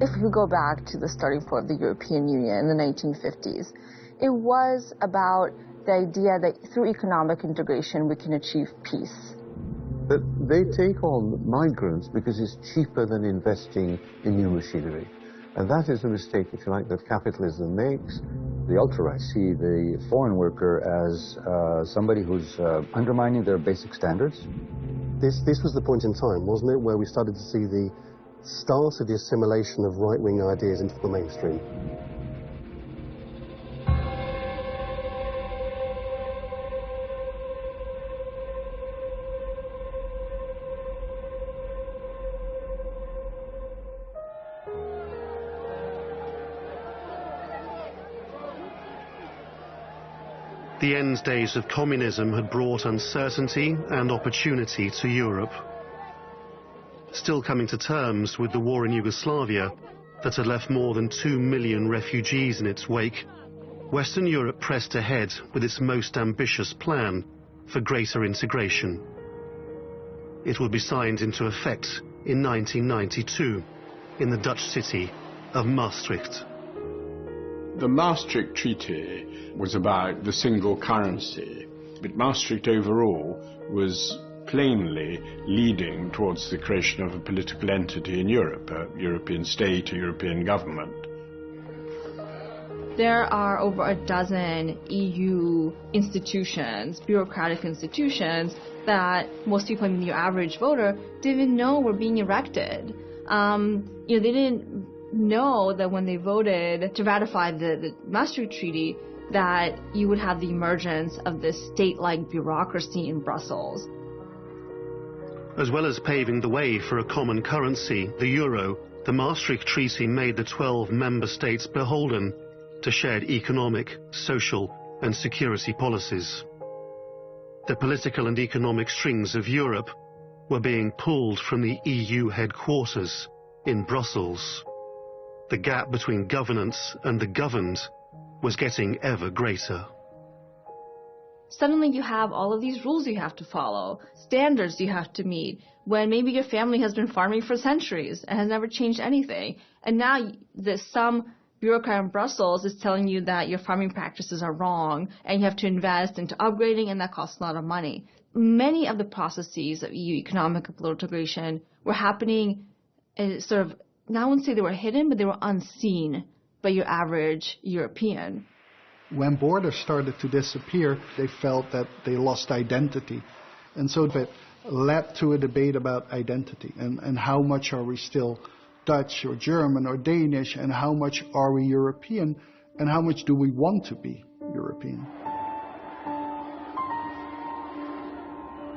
If we go back to the starting point of the European Union in the 1950s, it was about the idea that through economic integration we can achieve peace. But they take on migrants because it's cheaper than investing in new machinery. And that is a mistake, if you like, that capitalism makes. The ultra-right see the foreign worker as somebody who's undermining their basic standards. This was the point in time, wasn't it, where we started to see the start of the assimilation of right-wing ideas into the mainstream. The end days of communism had brought uncertainty and opportunity to Europe. Still coming to terms with the war in Yugoslavia that had left more than 2 million refugees in its wake, Western Europe pressed ahead with its most ambitious plan for greater integration. It would be signed into effect in 1992 in the Dutch city of Maastricht. The Maastricht Treaty was about the single currency, but Maastricht overall was plainly leading towards the creation of a political entity in Europe, a European state, a European government. There are over a dozen EU institutions, bureaucratic institutions, that most people, I mean your average voter, didn't even know were being erected. They didn't know that when they voted to ratify the Maastricht Treaty, that you would have the emergence of this state-like bureaucracy in Brussels. As well as paving the way for a common currency, the euro, the Maastricht Treaty made the 12 member states beholden to shared economic, social and security policies. The political and economic strings of Europe were being pulled from the EU headquarters in Brussels. The gap between governance and the governed was getting ever greater. Suddenly you have all of these rules you have to follow, standards you have to meet, when maybe your family has been farming for centuries and has never changed anything. And now some bureaucrat in Brussels is telling you that your farming practices are wrong and you have to invest into upgrading, and that costs a lot of money. Many of the processes of EU economic and political integration were happening sort of, now I wouldn't say they were hidden, but they were unseen by your average European. When borders started to disappear, they felt that they lost identity. And so that led to a debate about identity and how much are we still Dutch or German or Danish, and how much are we European, and how much do we want to be European.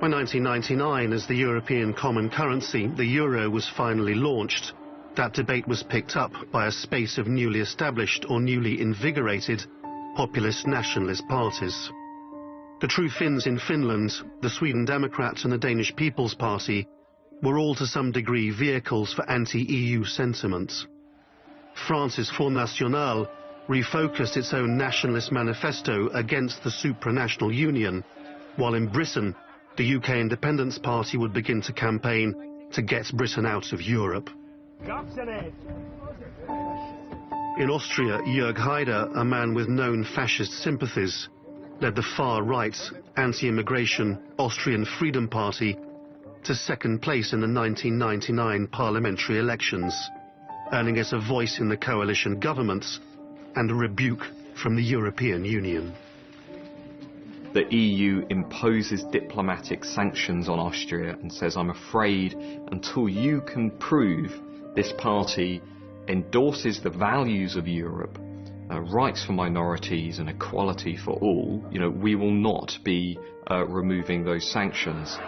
By 1999, as the European common currency, the euro, was finally launched, that debate was picked up by a space of newly established or newly invigorated populist nationalist parties. The True Finns in Finland, the Sweden Democrats and the Danish People's Party were all to some degree vehicles for anti-EU sentiments. France's Front National refocused its own nationalist manifesto against the supranational union, while in Britain, the UK Independence Party would begin to campaign to get Britain out of Europe. In Austria, Jörg Haider, a man with known fascist sympathies, led the far-right, anti-immigration Austrian Freedom Party to second place in the 1999 parliamentary elections, earning it a voice in the coalition governments and a rebuke from the European Union. The EU imposes diplomatic sanctions on Austria and says, I'm afraid until you can prove this party endorses the values of Europe, rights for minorities and equality for all, we will not be removing those sanctions.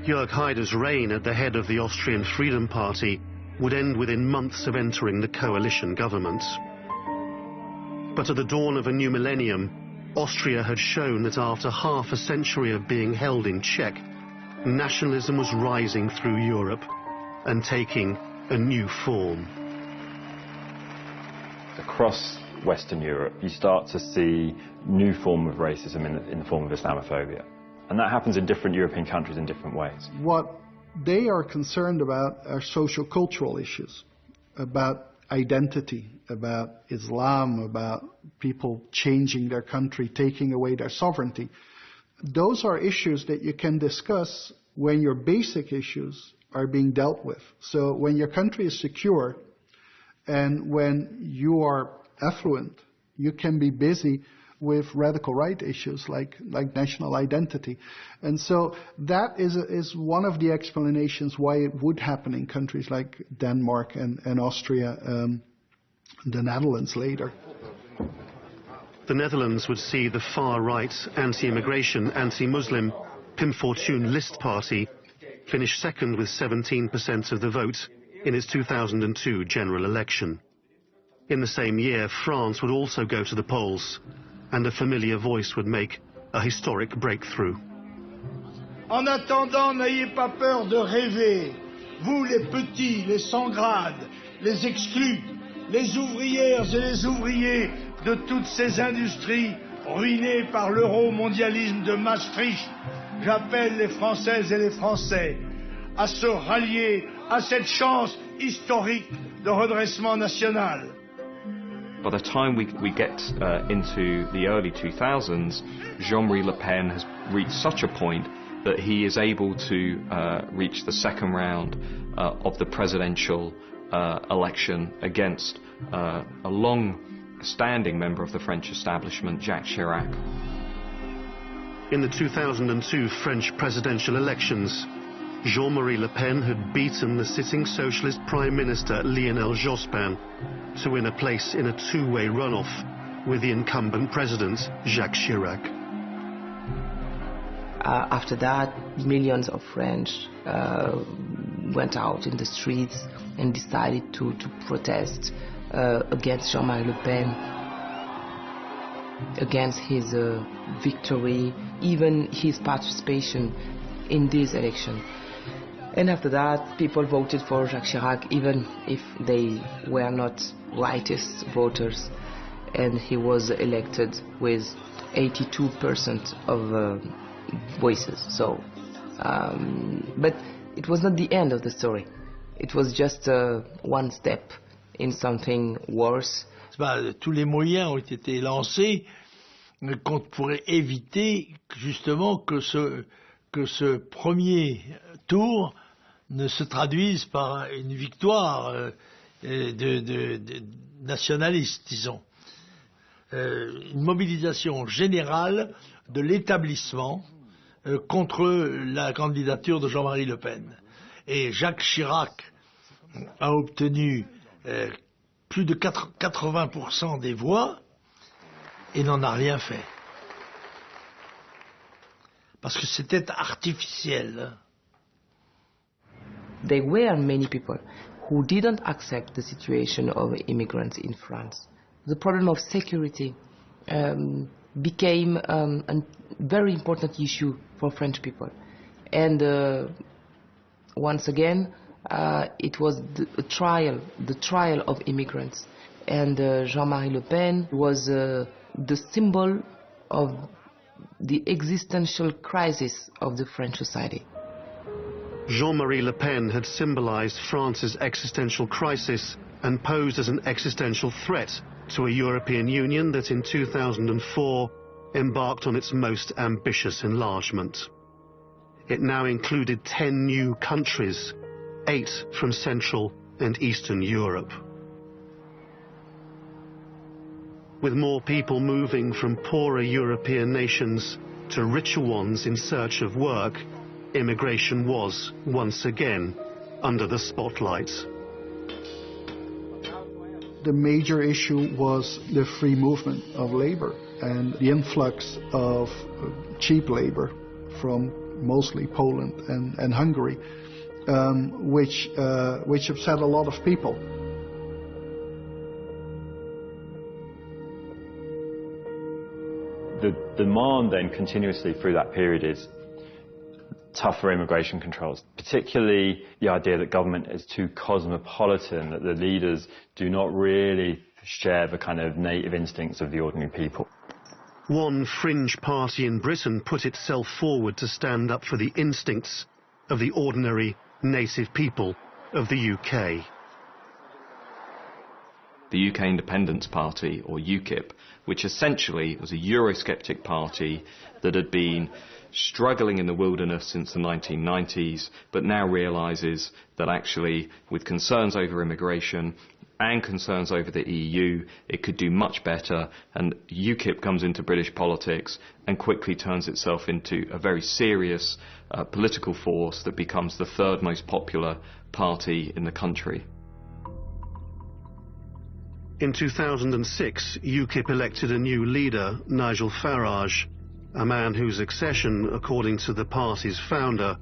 Jörg Haider's reign at the head of the Austrian Freedom Party would end within months of entering the coalition government. But at the dawn of a new millennium, Austria had shown that after half a century of being held in check, nationalism was rising through Europe and taking a new form. Across Western Europe, you start to see new form of racism in the form of Islamophobia. And that happens in different European countries in different ways. What They are concerned about our social-cultural issues, about identity, about Islam, about people changing their country, taking away their sovereignty. Those are issues that you can discuss when your basic issues are being dealt with. So when your country is secure and when you are affluent, you can be busy with radical right issues like national identity. And so that is one of the explanations why it would happen in countries like Denmark and Austria, the Netherlands later. The Netherlands would see the far-right, anti-immigration, anti-Muslim Pim Fortuyn List party finish second with 17% of the vote in its 2002 general election. In the same year, France would also go to the polls, and a familiar voice would make a historic breakthrough. En attendant, n'ayez pas peur de rêver. Vous, les petits, les sans grade, les exclus, les ouvrières et les ouvriers de toutes ces industries ruinées par l'euro-mondialisme de Maastricht, j'appelle les Françaises et les Français à se rallier à cette chance historique de redressement national. By the time we get into the early 2000s, Jean-Marie Le Pen has reached such a point that he is able to reach the second round of the presidential election against a long-standing member of the French establishment, Jacques Chirac. In the 2002 French presidential elections, Jean-Marie Le Pen had beaten the sitting socialist Prime Minister Lionel Jospin to win a place in a two-way runoff with the incumbent president, Jacques Chirac. After that, millions of French went out in the streets and decided to protest against Jean-Marie Le Pen, against his victory, even his participation in this election. And after that, people voted for Jacques Chirac, even if they were not rightist voters, and he was elected with 82% of voices. So, but it was not the end of the story. It was just one step in something worse. Tous les moyens ont été lancés pour éviter justement que ce premier tour ne se traduise par une victoire nationaliste, disons. Une mobilisation générale de l'établissement contre la candidature de Jean-Marie Le Pen. Et Jacques Chirac a obtenu plus de 80% des voix et n'en a rien fait. Parce que c'était artificiel. There were many people who didn't accept the situation of immigrants in France. The problem of security became a very important issue for French people. And once again, it was the trial of immigrants. And Jean-Marie Le Pen was the symbol of the existential crisis of the French society. Jean-Marie Le Pen had symbolized France's existential crisis and posed as an existential threat to a European Union that in 2004 embarked on its most ambitious enlargement. It now included 10 new countries, 8 from Central and Eastern Europe. With more people moving from poorer European nations to richer ones in search of work, immigration was, once again, under the spotlight. The major issue was the free movement of labor and the influx of cheap labor from mostly Poland and Hungary, which upset a lot of people. The demand then continuously through that period is tougher immigration controls, particularly the idea that government is too cosmopolitan, that the leaders do not really share the kind of native instincts of the ordinary people. One fringe party in Britain put itself forward to stand up for the instincts of the ordinary native people of the UK. The UK Independence Party, or UKIP, which essentially was a Eurosceptic party that had been struggling in the wilderness since the 1990s, but now realises that actually, with concerns over immigration and concerns over the EU, it could do much better, and UKIP comes into British politics and quickly turns itself into a very serious political force that becomes the third most popular party in the country. In 2006, UKIP elected a new leader, Nigel Farage, a man whose accession, according to the party's founder,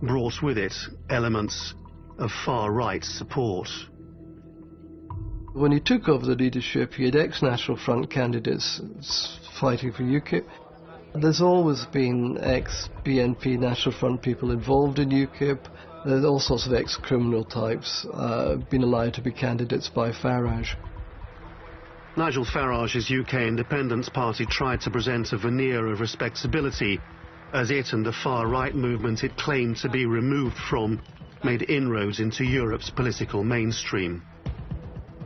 brought with it elements of far-right support. When he took over the leadership, he had ex-National Front candidates fighting for UKIP. There's always been ex-BNP National Front people involved in UKIP. There's all sorts of ex-criminal types been allowed to be candidates by Farage. Nigel Farage's UK Independence Party tried to present a veneer of respectability as it and the far-right movement it claimed to be removed from made inroads into Europe's political mainstream.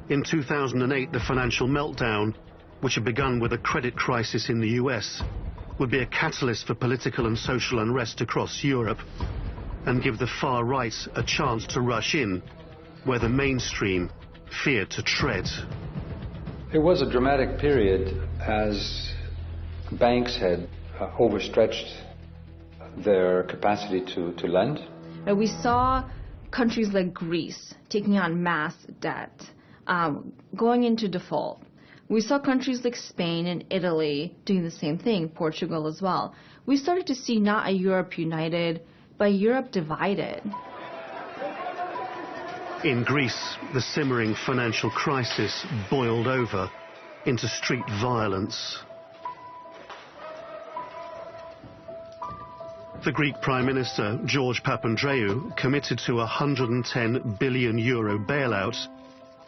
In 2008, the financial meltdown, which had begun with a credit crisis in the US, would be a catalyst for political and social unrest across Europe and give the far right a chance to rush in where the mainstream feared to tread. It was a dramatic period as banks had overstretched their capacity to lend. We saw countries like Greece taking on mass debt, going into default. We saw countries like Spain and Italy doing the same thing, Portugal as well. We started to see not a Europe united, but a Europe divided. In Greece, the simmering financial crisis boiled over into street violence. The Greek Prime Minister, George Papandreou, committed to a €110 billion bailout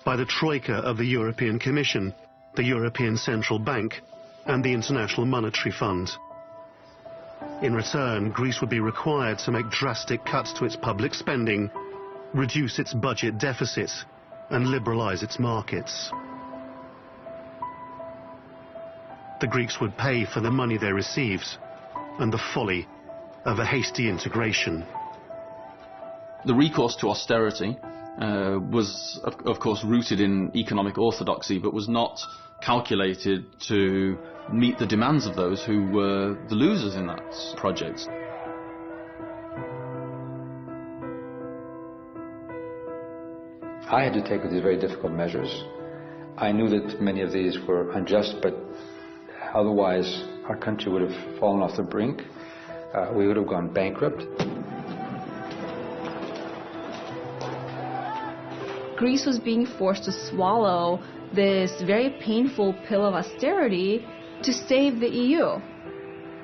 by the Troika of the European Commission, the European Central Bank, and the International Monetary Fund. In return, Greece would be required to make drastic cuts to its public spending, reduce its budget deficit, and liberalise its markets. The Greeks would pay for the money they received and the folly of a hasty integration. The recourse to austerity was, of course, rooted in economic orthodoxy, but was not calculated to meet the demands of those who were the losers in that project. I had to take these very difficult measures. I knew that many of these were unjust, but otherwise our country would have fallen off the brink. We would have gone bankrupt. Greece was being forced to swallow this very painful pill of austerity to save the EU.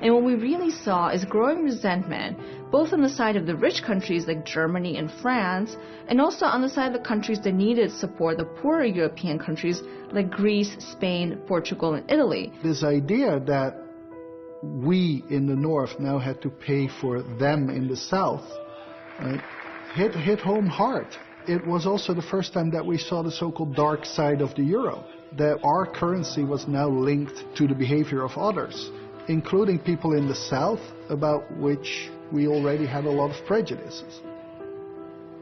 And what we really saw is growing resentment, both on the side of the rich countries like Germany and France, and also on the side of the countries that needed support, the poorer European countries like Greece, Spain, Portugal, and Italy. This idea that we in the north now had to pay for them in the south hit home hard. It was also the first time that we saw the so-called dark side of the euro, that our currency was now linked to the behavior of others, including people in the south about which we already had a lot of prejudices.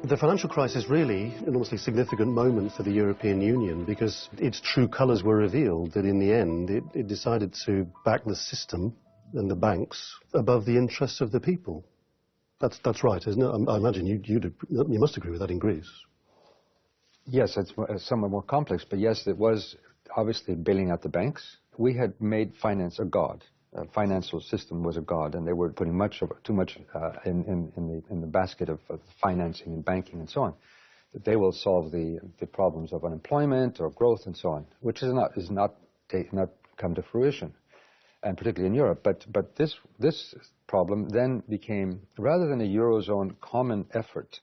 The financial crisis really an enormously significant moment for the European Union because its true colours were revealed, that in the end it decided to back the system and the banks above the interests of the people. That's right, isn't it? I imagine you must agree with that in Greece. Yes, it's somewhat more complex, but yes, it was obviously bailing out the banks. We had made finance a god. Financial system was a god, and they were putting too much in the basket of financing and banking and so on. That they will solve the problems of unemployment or growth and so on, which is not come to fruition, and particularly in Europe. But this problem then became, rather than a eurozone common effort,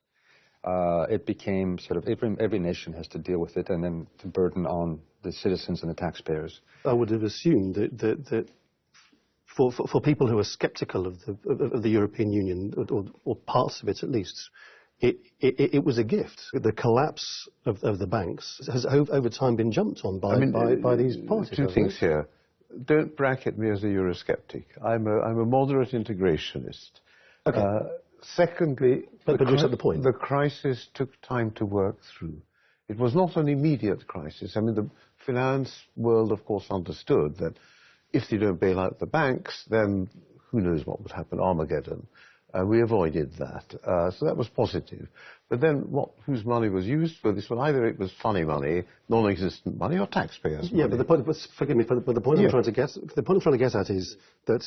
it became sort of every nation has to deal with it, and then the burden on the citizens and the taxpayers. I would have assumed that for people who are sceptical of the European Union, or parts of it at least, it was a gift. The collapse of the banks has over time been jumped on by these parties. Two things here. Don't bracket me as a Eurosceptic. I'm a moderate integrationist. Okay. Secondly, but you accept the point. The crisis took time to work through. It was not an immediate crisis. I mean, the finance world, of course, understood that if you don't bail out the banks, then who knows what would happen, Armageddon. We avoided that. So that was positive. But then whose money was used for this? Well, either it was funny money, non-existent money, or taxpayers' money. Yeah, but the point, forgive me, but the point I'm trying to get at is that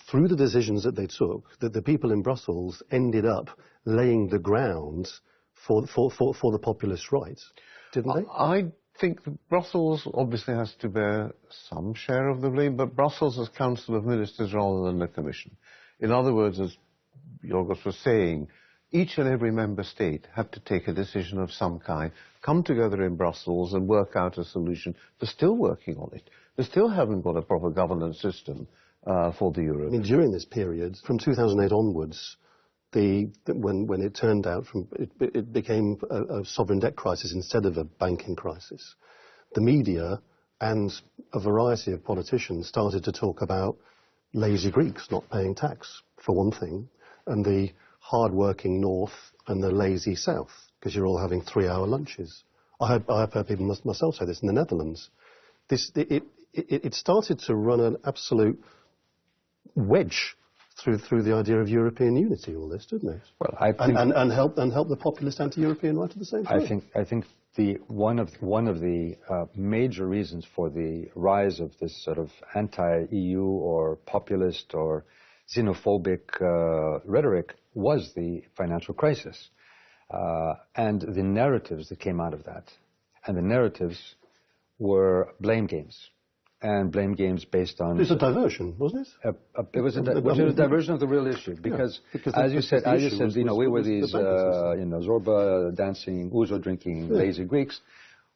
through the decisions that they took, that the people in Brussels ended up laying the ground for the populist right, didn't they? I think that Brussels obviously has to bear some share of the blame, but Brussels as Council of Ministers rather than the Commission. In other words, as Yorgos was saying, each and every member state had to take a decision of some kind, come together in Brussels and work out a solution. They're still working on it. They still haven't got a proper governance system for the euro. I mean, during this period, from 2008 onwards, when it turned out, it became a sovereign debt crisis instead of a banking crisis. The media and a variety of politicians started to talk about lazy Greeks not paying tax, for one thing, and the hard-working north and the lazy south, because you're all having 3-hour lunches. I've heard people myself say this in the Netherlands. It started to run an absolute wedge through the idea of European unity, all this, didn't it? Well, I think and help the populist anti-European right at the same time. I think one of the major reasons for the rise of this sort of anti-EU or populist or xenophobic rhetoric was the financial crisis and the narratives that came out of that. And the narratives were blame games. And blame games based on... It was a diversion, wasn't it? It was a diversion of the real issue. Because as you said, we were these, Zorba dancing, ouzo drinking, lazy Greeks,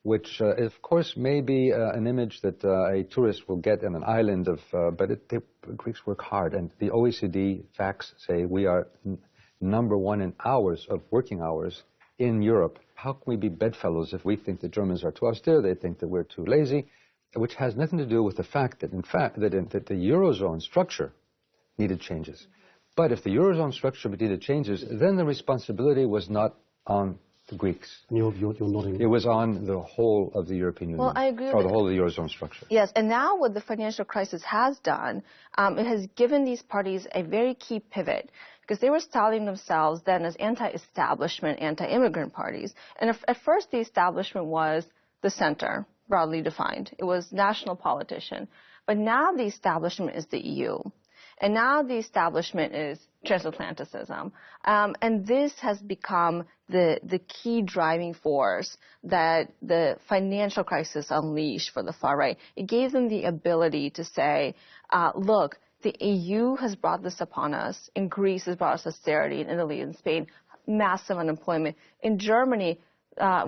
which, of course, may be an image that a tourist will get on an island but the Greeks work hard. And the OECD facts say we are number one in hours of working hours in Europe. How can we be bedfellows if we think the Germans are too austere, they think that we're too lazy? Which has nothing to do with the fact that, that the Eurozone structure needed changes. But if the Eurozone structure needed changes, then the responsibility was not on the Greeks. And you're nodding. It was on the whole of the European Union. Well, I agree or the whole of the Eurozone structure. Yes, and now what the financial crisis has done, it has given these parties a very key pivot, because they were styling themselves then as anti-establishment, anti-immigrant parties. And at first the establishment was the center, broadly defined. It was national politician. But now the establishment is the EU. And now the establishment is transatlanticism. And this has become the key driving force that the financial crisis unleashed for the far right. It gave them the ability to say, look, the EU has brought this upon us. In Greece has brought us austerity. In Italy and Spain, massive unemployment. In Germany,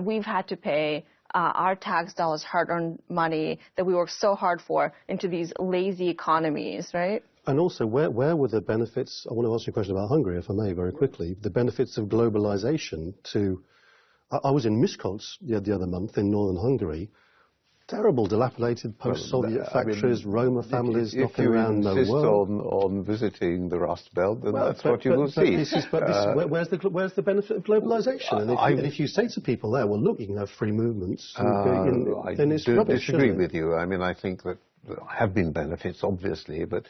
we've had to pay our tax dollars, hard-earned money that we worked so hard for into these lazy economies, right? And also, where were the benefits? I want to ask you a question about Hungary, if I may, very quickly. The benefits of globalization to... I was in Miskolc the other month in northern Hungary. Terrible, dilapidated post-Soviet factories, Roma families knocking around the world. If you insist on visiting the Rust Belt, then that's what you will see. Where's the benefit of globalization? And if you say to people there, well, look, you can have free movements, then it's rubbish. I disagree with you. I mean, I think that there have been benefits, obviously, but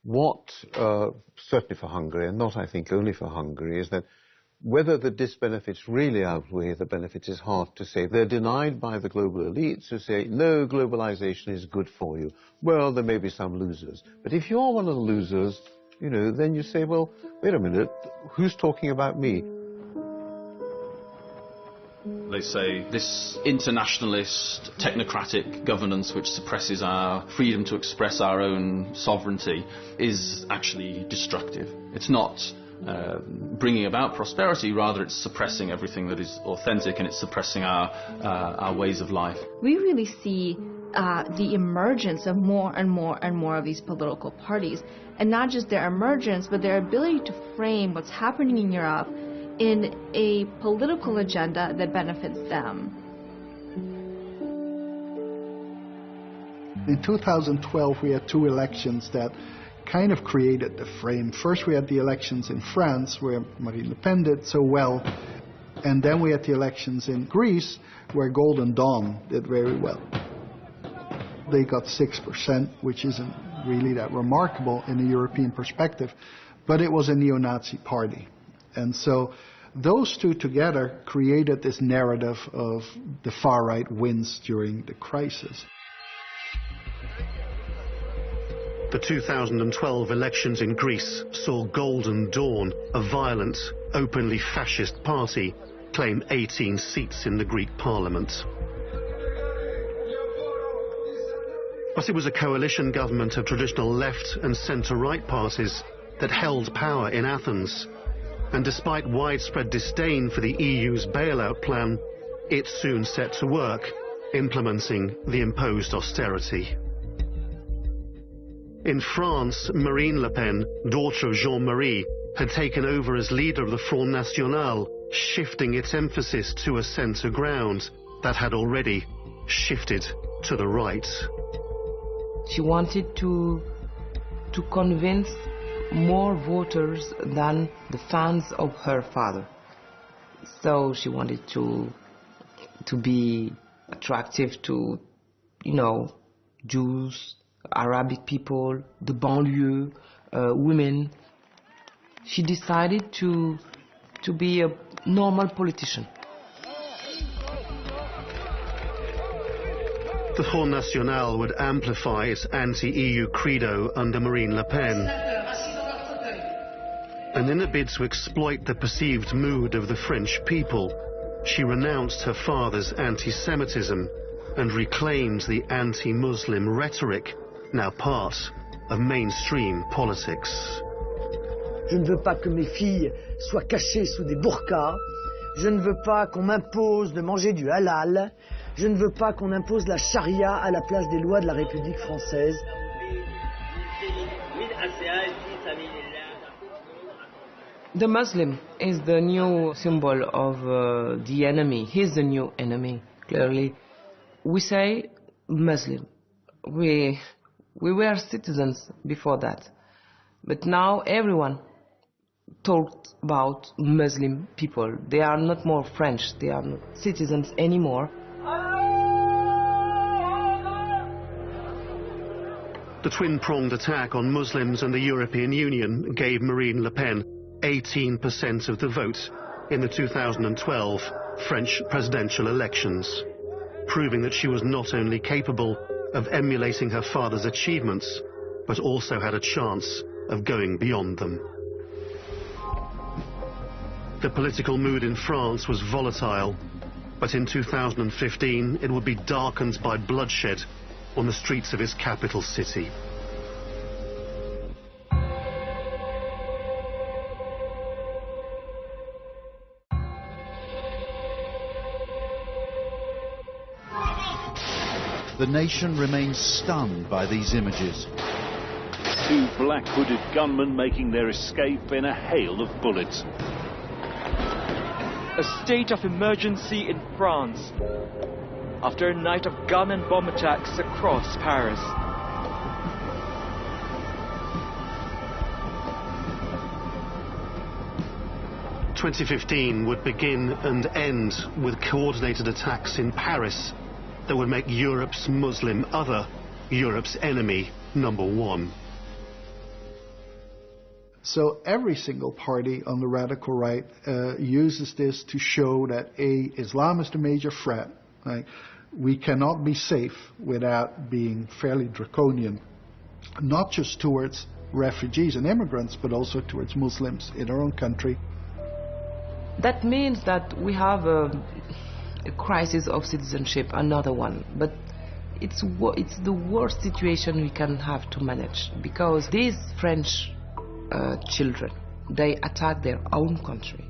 what, certainly for Hungary, and not, I think, only for Hungary, is that whether the disbenefits really outweigh the benefits is hard to say. They're denied by the global elites who say, no, globalization is good for you. Well, there may be some losers. But if you are one of the losers, then you say, well, wait a minute, who's talking about me? They say this internationalist, technocratic governance which suppresses our freedom to express our own sovereignty is actually destructive. It's not bringing about prosperity, rather it's suppressing everything that is authentic, and it's suppressing our ways of life. We really see the emergence of more and more and more of these political parties. And not just their emergence, but their ability to frame what's happening in Europe in a political agenda that benefits them. In 2012, we had two elections that kind of created the frame. First, we had the elections in France, where Marine Le Pen did so well. And then we had the elections in Greece, where Golden Dawn did very well. They got 6%, which isn't really that remarkable in a European perspective, but it was a neo-Nazi party. And so those two together created this narrative of the far right wins during the crisis. The 2012 elections in Greece saw Golden Dawn, a violent, openly fascist party, claim 18 seats in the Greek parliament. But it was a coalition government of traditional left and centre-right parties that held power in Athens. And despite widespread disdain for the EU's bailout plan, it soon set to work, implementing the imposed austerity. In France, Marine Le Pen, daughter of Jean-Marie, had taken over as leader of the Front National, shifting its emphasis to a centre ground that had already shifted to the right. She wanted to convince more voters than the fans of her father. So she wanted to be attractive to, Jews, Arabic people, the banlieue, women. She decided to be a normal politician. The Front National would amplify its anti-EU credo under Marine Le Pen. And in a bid to exploit the perceived mood of the French people, she renounced her father's anti-Semitism and reclaimed the anti-Muslim rhetoric, now part of mainstream politics. Je ne veux pas que mes filles soient cachées sous des burqas. Je ne veux pas qu'on m'impose de manger du halal. Je ne veux pas qu'on impose la charia à la place des lois de la République française. The Muslim is the new symbol of the enemy. He's the new enemy, clearly. We say Muslim. We were citizens before that. But now everyone talked about Muslim people. They are not more French. They are not citizens anymore. The twin-pronged attack on Muslims and the European Union gave Marine Le Pen 18% of the vote in the 2012 French presidential elections, proving that she was not only capable of emulating her father's achievements, but also had a chance of going beyond them. The political mood in France was volatile, but in 2015 it would be darkened by bloodshed on the streets of its capital city. The nation remains stunned by these images. Two black-hooded gunmen making their escape in a hail of bullets. A state of emergency in France after a night of gun and bomb attacks across Paris. "2015 would begin and end with coordinated attacks in Paris that would make Europe's Muslim other Europe's enemy #1. So every single party on the radical right uses this to show that Islam is the major threat. Right? We cannot be safe without being fairly draconian, not just towards refugees and immigrants, but also towards Muslims in our own country. That means that we have a crisis of citizenship, another one, but it's the worst situation we can have to manage, because these French children, they attack their own country.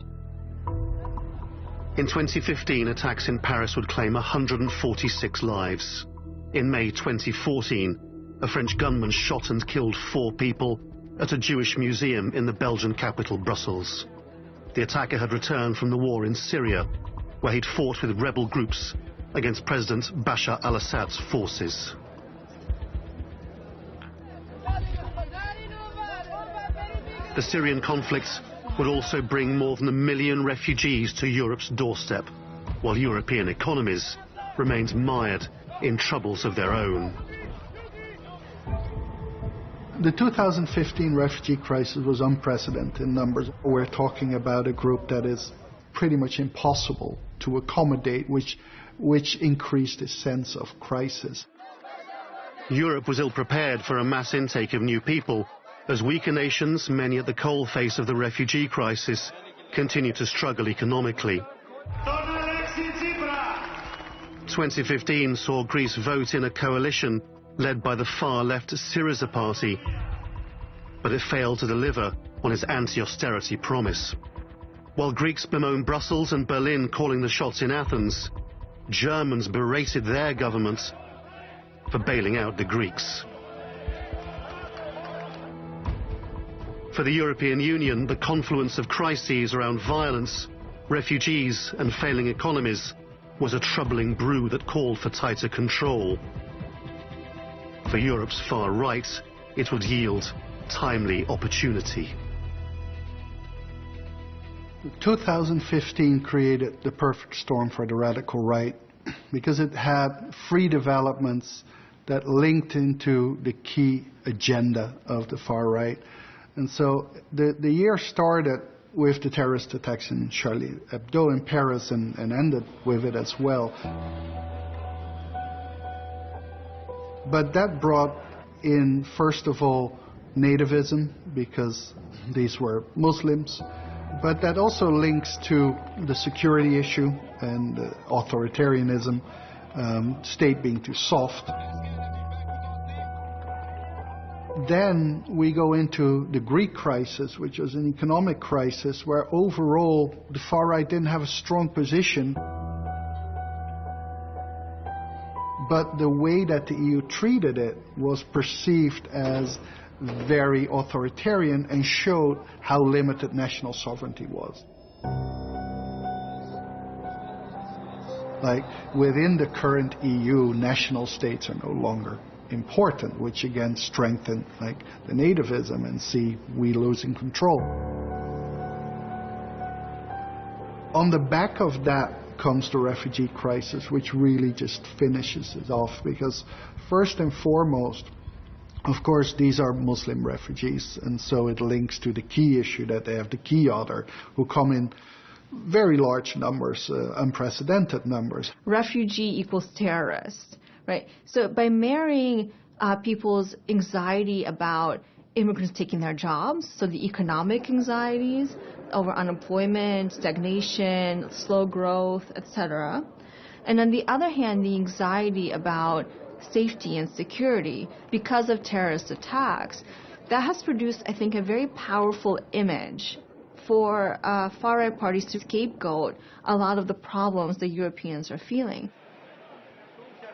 In 2015, attacks in Paris would claim 146 lives. In May 2014, a French gunman shot and killed 4 people at a Jewish museum in the Belgian capital, Brussels. The attacker had returned from the war in Syria, where he'd fought with rebel groups against President Bashar al-Assad's forces. The Syrian conflict would also bring more than 1 million refugees to Europe's doorstep, while European economies remained mired in troubles of their own. The 2015 refugee crisis was unprecedented in numbers. We're talking about a group that is pretty much impossible to accommodate, which increased a sense of crisis. Europe was ill-prepared for a mass intake of new people, as weaker nations, many at the coalface of the refugee crisis, continue to struggle economically. 2015 saw Greece vote in a coalition led by the far-left Syriza party, but it failed to deliver on its anti-austerity promise. While Greeks bemoan Brussels and Berlin calling the shots in Athens, Germans berated their governments for bailing out the Greeks. For the European Union, the confluence of crises around violence, refugees and failing economies was a troubling brew that called for tighter control. For Europe's far right, it would yield timely opportunity. 2015 created the perfect storm for the radical right because it had free developments that linked into the key agenda of the far right. And so the year started with the terrorist attacks in Charlie Hebdo in Paris and ended with it as well. But that brought in, first of all, nativism, because these were Muslims. But that also links to the security issue and authoritarianism, state being too soft. Then we go into the Greek crisis, which was an economic crisis where overall the far right didn't have a strong position. But the way that the EU treated it was perceived as very authoritarian and showed how limited national sovereignty was. Like, within the current EU, national states are no longer important, which again strengthened like the nativism and see we losing control. On the back of that comes the refugee crisis, which really just finishes it off, because first and foremost, of course, these are Muslim refugees, and so it links to the key issue that they have the key other, who come in very large numbers, unprecedented numbers. Refugee equals terrorist, right? So by marrying people's anxiety about immigrants taking their jobs, so the economic anxieties over unemployment, stagnation, slow growth, etc. And on the other hand, the anxiety about safety and security because of terrorist attacks, that has produced, I think, a very powerful image for far-right parties to scapegoat a lot of the problems that Europeans are feeling.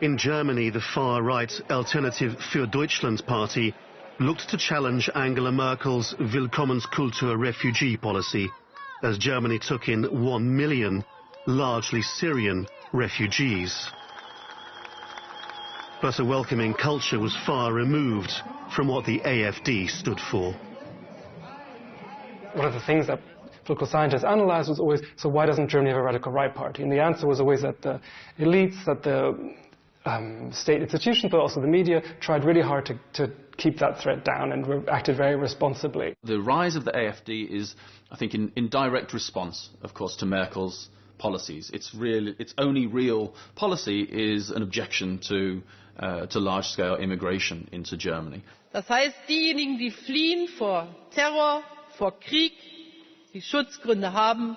In Germany, the far-right Alternative für Deutschland party looked to challenge Angela Merkel's Willkommenskultur refugee policy, as Germany took in 1 million, largely Syrian, refugees. But a welcoming culture was far removed from what the AfD stood for. One of the things that political scientists analyzed was always, so why doesn't Germany have a radical right party? And the answer was always that the elites, that the state institutions, but also the media, tried really hard to keep that threat down and acted very responsibly. The rise of the AfD is, I think, in direct response, of course, to Merkel's policies. Its only real policy is an objection to large-scale immigration into Germany. Das heißt, diejenigen, die fliehen vor Terror, vor Krieg, die Schutzgründe haben,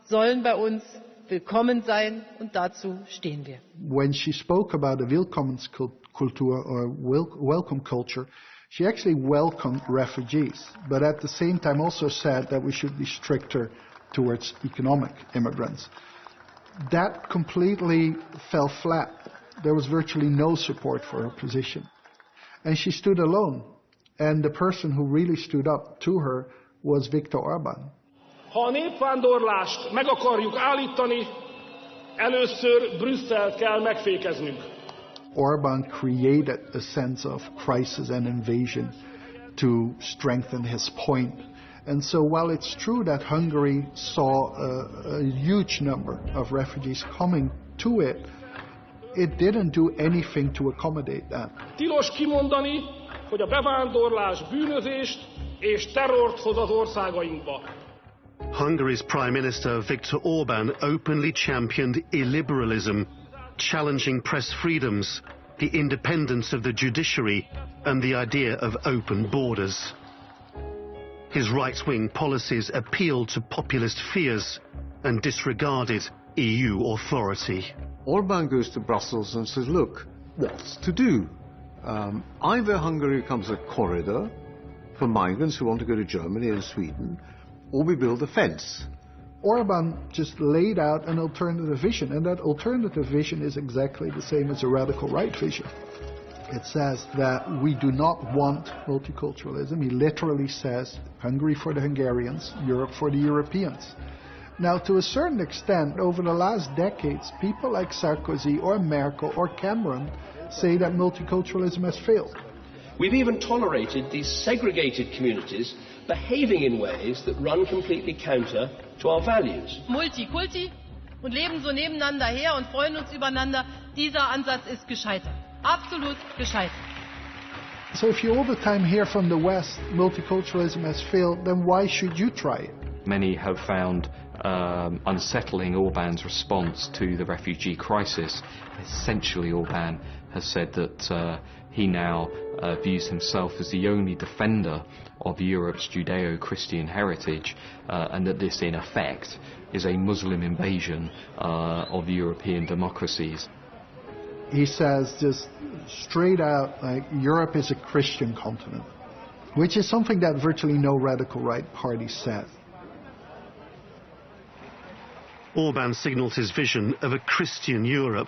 sollen bei uns willkommen sein, und dazu stehen wir. When she spoke about the Willkommenskultur or welcome culture, she actually welcomed refugees, but at the same time also said that we should be stricter towards economic immigrants. That completely fell flat there was virtually no support for her position. And she stood alone. And the person who really stood up to her was Viktor Orban. Ha a népvándorlást meg akarjuk állítani, először Brüsszelt kell megfékeznünk. Orban created a sense of crisis and invasion to strengthen his point. And so while it's true that Hungary saw a huge number of refugees coming to it, it didn't do anything to accommodate that. Tilos kimondani, hogy a bevándorlás bűnözést és terrort hoz az országainkba. Hungary's Prime Minister Viktor Orban openly championed illiberalism, challenging press freedoms, the independence of the judiciary, and the idea of open borders. His right-wing policies appealed to populist fears and disregarded EU authority. Orban goes to Brussels and says, look, what's to do? Either Hungary becomes a corridor for migrants who want to go to Germany and Sweden, or we build a fence. Orban just laid out an alternative vision, and that alternative vision is exactly the same as a radical right vision. It says that we do not want multiculturalism. He literally says Hungary for the Hungarians, Europe for the Europeans. Now, to a certain extent, over the last decades, people like Sarkozy or Merkel or Cameron say that multiculturalism has failed. We've even tolerated these segregated communities behaving in ways that run completely counter to our values. Multikulti und leben so nebeneinander her und freuen uns übereinander. Dieser Ansatz ist gescheitert. Absolut gescheitert. So if you all the time hear from the West multiculturalism has failed, then why should you try it? Many have found unsettling Orban's response to the refugee crisis. Essentially, Orban has said that he now views himself as the only defender of Europe's Judeo-Christian heritage, and that this, in effect, is a Muslim invasion of European democracies. He says just straight out, like, Europe is a Christian continent, which is something that virtually no radical right party says. Orban signalled his vision of a Christian Europe,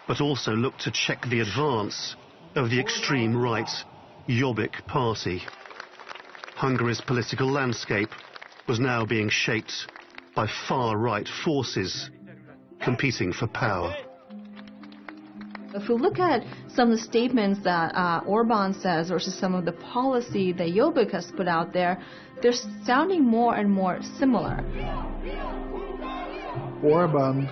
but also looked to check the advance of the extreme right Jobbik party. Hungary's political landscape was now being shaped by far-right forces competing for power. If we look at some of the statements that Orban says versus some of the policy that Jobbik has put out there, they're sounding more and more similar. Orban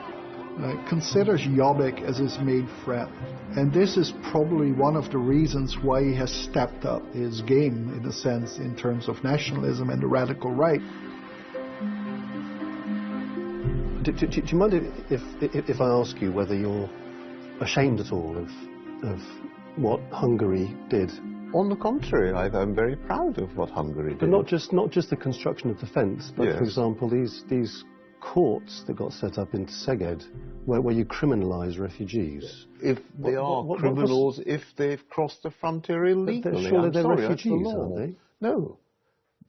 considers Jobbik as his main friend, and this is probably one of the reasons why he has stepped up his game, in a sense, in terms of nationalism and the radical right. Do you mind if I ask you whether you're ashamed at all of what Hungary did? On the contrary, I'm very proud of what Hungary did. But not just the construction of the fence, but, yes, for example, these courts that got set up in Szeged, where you criminalise refugees. If they are criminals, if they've crossed the frontier illegally. Surely they're refugees, aren't they? No.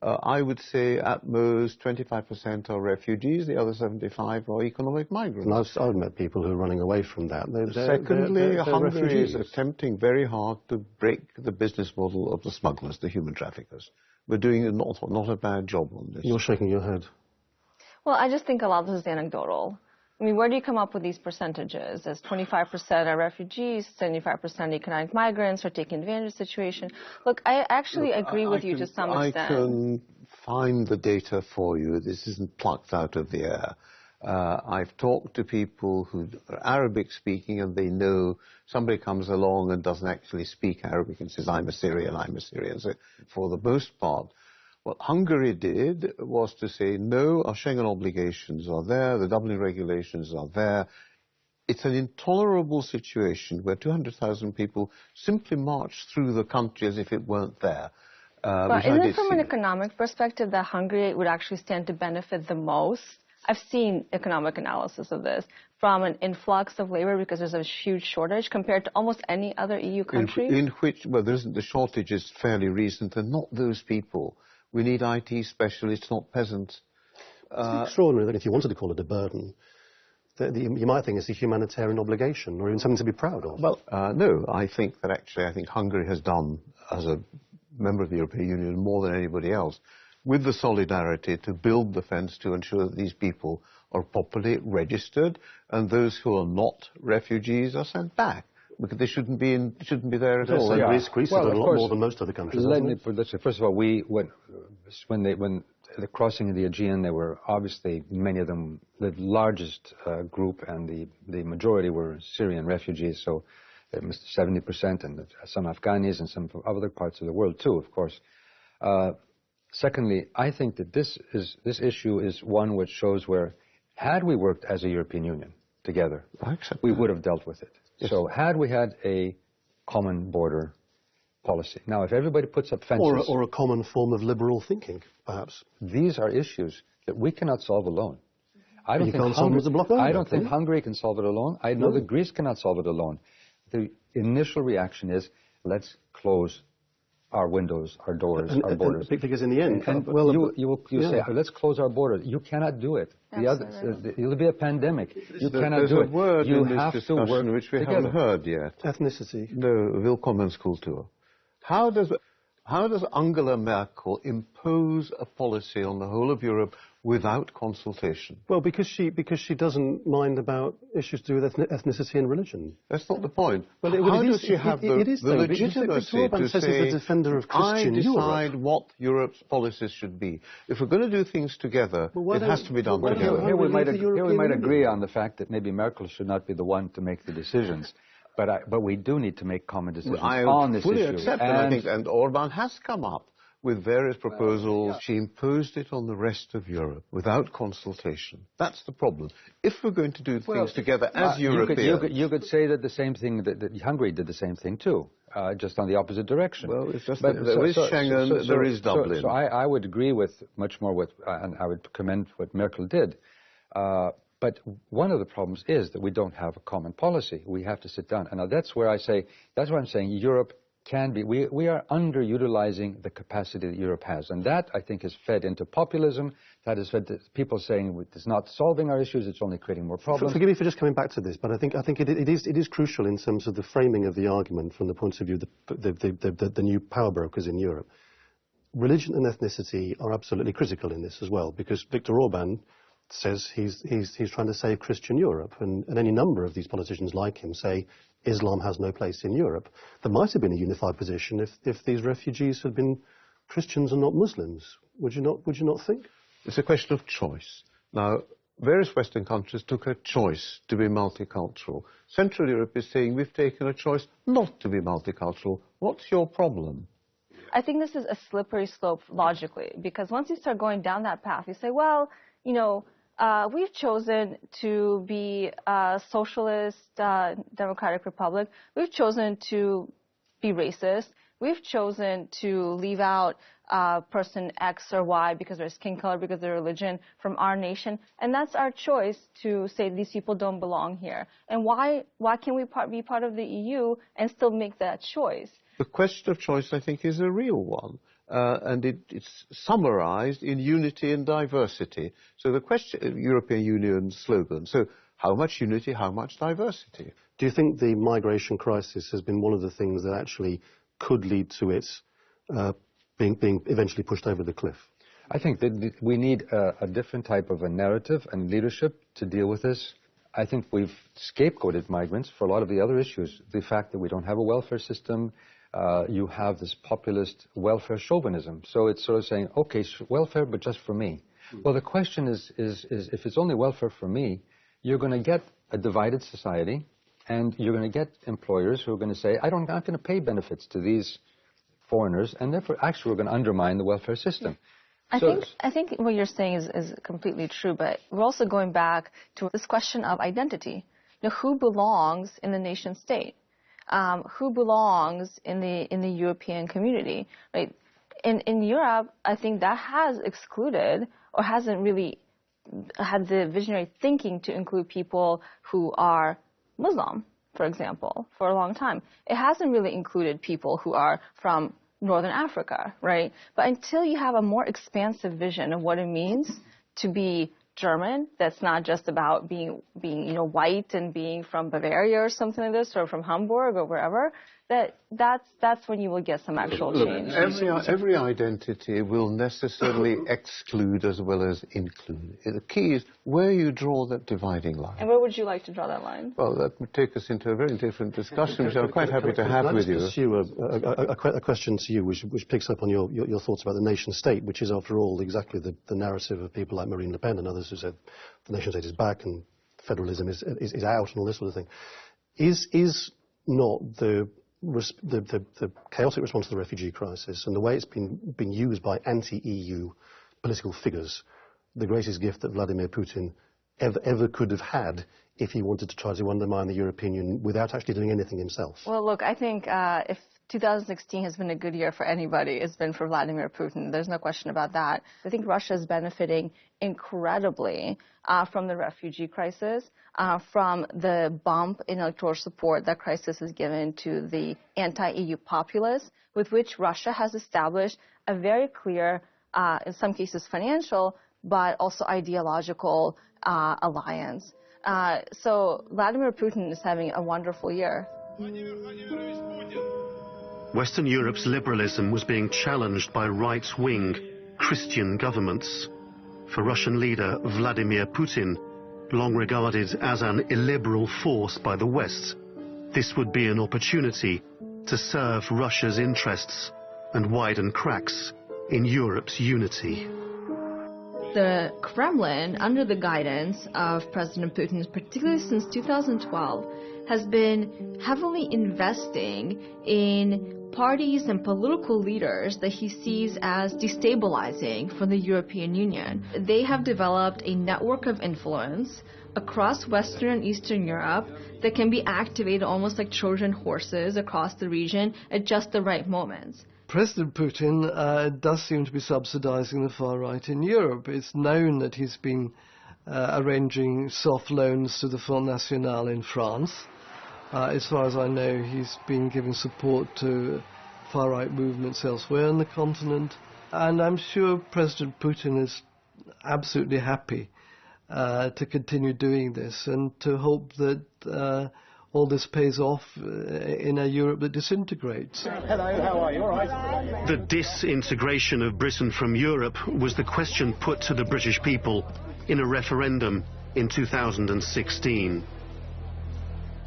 I would say at most 25% are refugees, the other 75 are economic migrants. And I've met people who are running away from that. Secondly, Hungary refugees. is attempting very hard to break the business model of the smugglers, the human traffickers. We're doing not a bad job on this. You're shaking your head. Well, I just think a lot of this is anecdotal. I mean, where do you come up with these percentages? As 25% are refugees, 75% economic migrants are taking advantage of the situation. Look, I actually agree with you to some extent. I can find the data for you. This isn't plucked out of the air. I've talked to people who are Arabic speaking, and they know somebody comes along and doesn't actually speak Arabic and says, I'm a Syrian. So for the most part, what Hungary did was to say, no, our Schengen obligations are there, the Dublin regulations are there. It's an intolerable situation where 200,000 people simply march through the country as if it weren't there. But isn't it from an economic perspective that Hungary would actually stand to benefit the most? I've seen economic analysis of this from an influx of labor because there's a huge shortage compared to almost any other EU country. In which, well, there isn't, the shortage is fairly recent, and not those people. We need IT specialists, not peasants. It's extraordinary that if you wanted to call it a burden, you might think it's a humanitarian obligation or even something to be proud of. Well, no, I think Hungary has done, as a member of the European Union, more than anybody else, with the solidarity to build the fence to ensure that these people are properly registered and those who are not refugees are sent back. Because they shouldn't be there at all. Greece has done a lot more than most other countries. Let me put this. First of all, when the crossing of the Aegean, there were obviously many of them, the largest group, and the majority were Syrian refugees. So 70%, and some Afghanis and some from other parts of the world too, of course. Secondly, I think that this issue is one which shows where, had we worked as a European Union together, we would have dealt with it. Yes. So had we had a common border policy. Now, if everybody puts up fences... Or a common form of liberal thinking, perhaps. These are issues that we cannot solve alone. I don't think Hungary can solve it alone. I know that Greece cannot solve it alone. The initial reaction is, let's close our windows, our doors, our borders. Because in the end... you say, let's close our borders. You cannot do it. It'll be a pandemic. You cannot do it. There's a word you in have this to work discussion which we together. haven't heard yet. Ethnicity. No, Willkommenskultur. How does Angela Merkel impose a policy on the whole of Europe without consultation? Well, because she doesn't mind about issues to do with ethnicity and religion. That's not the point. Well, how does she have the legitimacy to say, the defender of Christian I decide Europe. what Europe's policies should be? If we're going to do things together, it has to be done together. Here we might agree on the fact that maybe Merkel should not be the one to make the decisions. But we do need to make common decisions on this issue. I fully accept that, and Orban has come up with various proposals. She imposed it on the rest of Europe without consultation. That's the problem. If we're going to do things together as Europeans... You could say that the same thing, that Hungary did the same thing too, just on the opposite direction. Well, it's just that there is Schengen, there is Dublin. So I would agree with much more with, and I would commend what Merkel did. But one of the problems is that we don't have a common policy. We have to sit down. And now that's where I'm saying Europe can be, we are underutilizing the capacity that Europe has. And that, I think, is fed into populism. That is fed to people saying it's not solving our issues, it's only creating more problems. Forgive me for just coming back to this, but I think it is crucial in terms of the framing of the argument from the point of view of the new power brokers in Europe. Religion and ethnicity are absolutely critical in this as well, because Viktor Orban says he's trying to save Christian Europe, and any number of these politicians like him say Islam has no place in Europe. There might have been a unified position if these refugees had been Christians and not Muslims. Would you not think? It's a question of choice. Now, various Western countries took a choice to be multicultural. Central Europe is saying we've taken a choice not to be multicultural. What's your problem? I think this is a slippery slope logically, because once you start going down that path, you say, well, we've chosen to be a socialist democratic republic. We've chosen to be racist. We've chosen to leave out person X or Y because of their skin color, because of their religion from our nation. And that's our choice to say these people don't belong here. And why can't we be part of the EU and still make that choice? The question of choice, I think, is a real one. And it's summarized in unity and diversity. So the question, European Union slogan, so how much unity, how much diversity? Do you think the migration crisis has been one of the things that actually could lead to its being eventually pushed over the cliff? I think that we need a different type of a narrative and leadership to deal with this. I think we've scapegoated migrants for a lot of the other issues. The fact that we don't have a welfare system, you have this populist welfare chauvinism. So it's sort of saying, okay, welfare, but just for me. Well, the question is if it's only welfare for me, you're going to get a divided society, and you're going to get employers who are going to say, I'm not going to pay benefits to these foreigners, and therefore, actually, we're going to undermine the welfare system. I think what you're saying is completely true, but we're also going back to this question of identity. Who belongs in the nation state? Who belongs in the European community? Right? In Europe, I think that has excluded or hasn't really had the visionary thinking to include people who are Muslim, for example, for a long time. It hasn't really included people who are from Northern Africa, right? But until you have a more expansive vision of what it means to be German, that's not just about being white and being from Bavaria or something like this, or from Hamburg or wherever, that's when you will get some actual change. Every identity will necessarily exclude as well as include. The key is where you draw that dividing line. And where would you like to draw that line? Well, that would take us into a very different discussion, which I'm quite happy to have with you. Can I just pursue a question to you, which picks up on your thoughts about the nation-state, which is, after all, exactly the narrative of people like Marine Le Pen and others who said the nation-state is back and federalism is out and all this sort of thing. Is not the chaotic response to the refugee crisis and the way it's been used by anti-EU political figures the greatest gift that Vladimir Putin ever could have had if he wanted to try to undermine the European Union without actually doing anything himself? Well, look, I think if 2016 has been a good year for anybody, it's been for Vladimir Putin. There's no question about that. I think Russia is benefiting incredibly from the refugee crisis, from the bump in electoral support that crisis has given to the anti-EU populace, with which Russia has established a very clear, in some cases financial, but also ideological alliance. So Vladimir Putin is having a wonderful year. Western Europe's liberalism was being challenged by right-wing Christian governments. For Russian leader Vladimir Putin, long regarded as an illiberal force by the West, this would be an opportunity to serve Russia's interests and widen cracks in Europe's unity. The Kremlin, under the guidance of President Putin, particularly since 2012, has been heavily investing in parties and political leaders that he sees as destabilizing for the European Union. They have developed a network of influence across Western and Eastern Europe that can be activated almost like Trojan horses across the region at just the right moments. President Putin does seem to be subsidizing the far right in Europe. It's known that he's been arranging soft loans to the Front National in France. As far as I know, he's been giving support to far-right movements elsewhere on the continent. And I'm sure President Putin is absolutely happy to continue doing this and to hope that all this pays off in a Europe that disintegrates. Hello, how are you? All right? The disintegration of Britain from Europe was the question put to the British people in a referendum in 2016.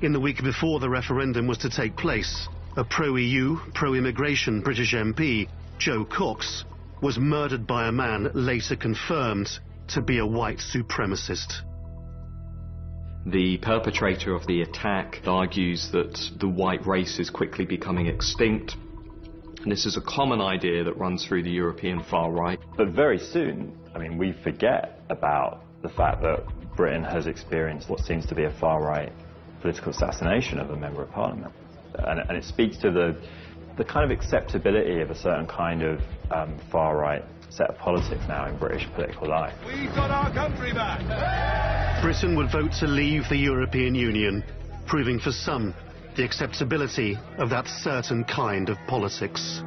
In the week before the referendum was to take place, a pro-EU, pro-immigration British MP, Joe Cox, was murdered by a man later confirmed to be a white supremacist. The perpetrator of the attack argues that the white race is quickly becoming extinct. And this is a common idea that runs through the European far right. But very soon, I mean, we forget about the fact that Britain has experienced what seems to be a far right political assassination of a member of parliament. And it speaks to the kind of acceptability of a certain kind of far right set of politics now in British political life. We've got our country back! Britain would vote to leave the European Union, proving for some the acceptability of that certain kind of politics.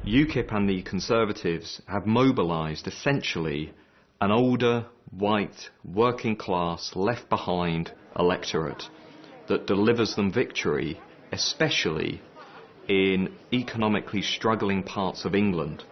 UKIP and the Conservatives have mobilised essentially an older, white, working class, left behind electorate that delivers them victory, especially in economically struggling parts of England.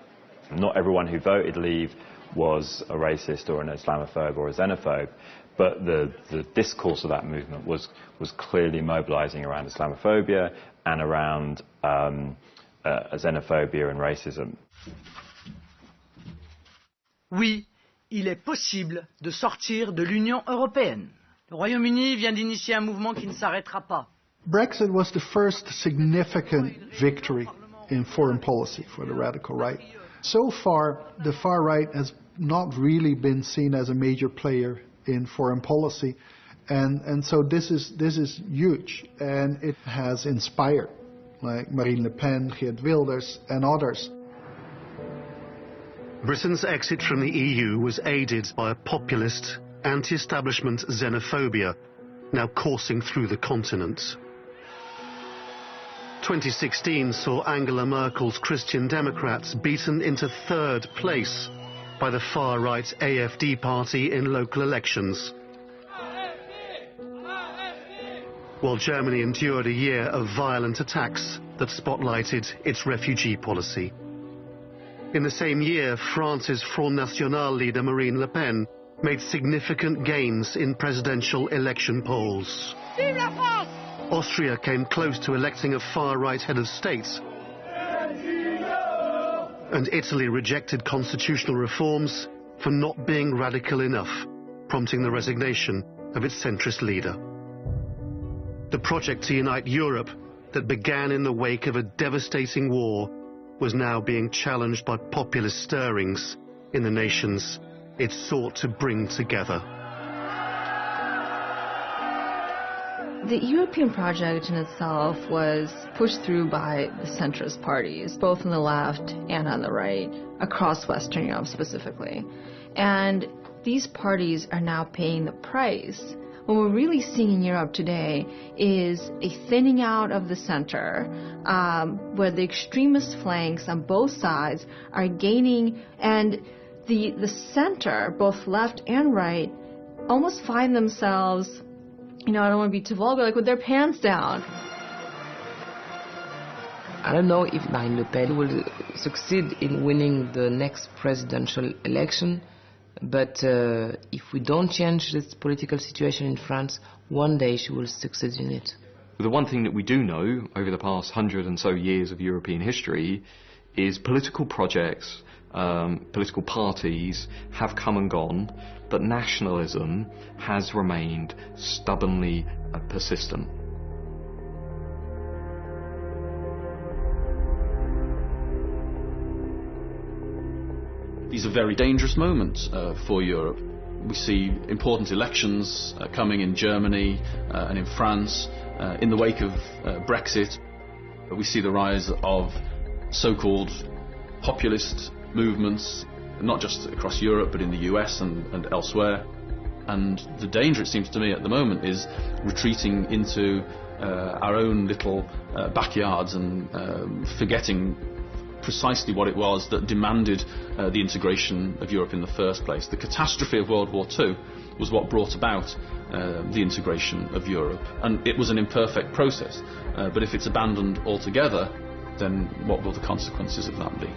Not everyone who voted Leave was a racist or an Islamophobe or a xenophobe, but the discourse of that movement was clearly mobilising around Islamophobia and around xenophobia and racism. Oui, il est possible de sortir de l'Union européenne. Le Royaume-Uni vient d'initier un mouvement qui ne s'arrêtera pas. Brexit was the first significant victory in foreign policy for the radical right. So far, the far right has not really been seen as a major player in foreign policy, and so this is huge, and it has inspired like Marine Le Pen, Geert Wilders, and others. Britain's exit from the EU was aided by a populist, anti-establishment xenophobia now coursing through the continent. 2016 saw Angela Merkel's Christian Democrats beaten into third place by the far-right AfD party in local elections. While Germany endured a year of violent attacks that spotlighted its refugee policy. In the same year, France's Front National leader Marine Le Pen made significant gains in presidential election polls. Vive la France! Austria came close to electing a far-right head of state. And Italy rejected constitutional reforms for not being radical enough, prompting the resignation of its centrist leader. The project to unite Europe that began in the wake of a devastating war was now being challenged by populist stirrings in the nations it sought to bring together. The European project in itself was pushed through by the centrist parties, both on the left and on the right, across Western Europe specifically. And these parties are now paying the price. What we're really seeing in Europe today is a thinning out of the center, where the extremist flanks on both sides are gaining, and the center, both left and right, almost find themselves, I don't want to be too vulgar, like with their pants down. I don't know if Marine Le Pen will succeed in winning the next presidential election, but if we don't change this political situation in France, one day she will succeed in it. The one thing that we do know over the past 100 and so years of European history is political projects, political parties have come and gone, but nationalism has remained stubbornly persistent. These are very dangerous moments for Europe. We see important elections coming in Germany and in France. In the wake of Brexit, we see the rise of so-called populist movements, not just across Europe but in the US and elsewhere. And the danger, it seems to me at the moment, is retreating into our own little backyards and forgetting precisely what it was that demanded the integration of Europe in the first place. The catastrophe of World War II was what brought about the integration of Europe, and it was an imperfect process, but if it's abandoned altogether, then what will the consequences of that be?